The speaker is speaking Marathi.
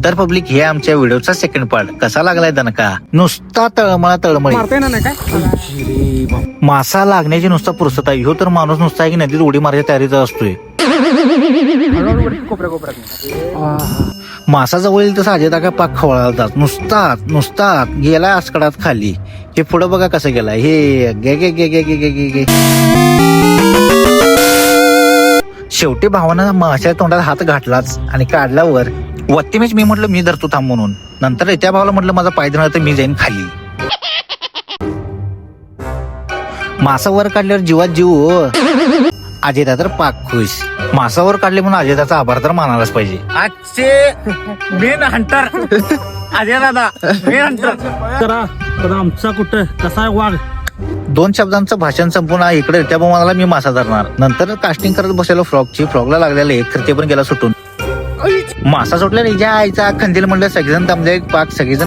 तर पब्लिक हे आमच्या व्हिडिओचा सेकंड पार्ट कसा लागलाय दणका नुसता तळमळी मारताय ना काय मासा लागण्याची नुसता पुरसत आहे ह्यो तर माणूस नुसता आहे की नदीत उडी मारायच्या तयारीचा असतोय. मासा जवळ येईल तसा अजय दादा पाक खवळालतात नुसता गेला आसकडात खाली. हे पुढं बघा कसं गेला हे गे गे गे गे गे गे गे गे. शेवटी भावानं माशाच्या तोंडात हात घातलाच आणि काढल्यावर वत्तीमेच मी म्हटलं मी धरतो थांब म्हणून. नंतर त्या भावाला म्हटलं माझा पाय धरणार तर मी जाईन खाली. मासा वर काढल्यावर जीवात जीव अजयदा तर पाक खुश. मासावर काढले म्हणून अजयदाचा आभार तर मानायलाच पाहिजे. आजचे मेन हंटर अजय दादा मेन हंटर. तर आमचा कुठं कसा आहे वाघ. 2 शब्दांचं भाषण संपून इकडे त्या मला मी मासा धरणार. नंतर कास्टिंग करत बसलेलो फ्रॉगला लागलेला एक ते पण गेला सुटून. मासा सुटल्या रे ज्या आईचा खंदील म्हणलं सगळेजण थांबले पाक सगळेजण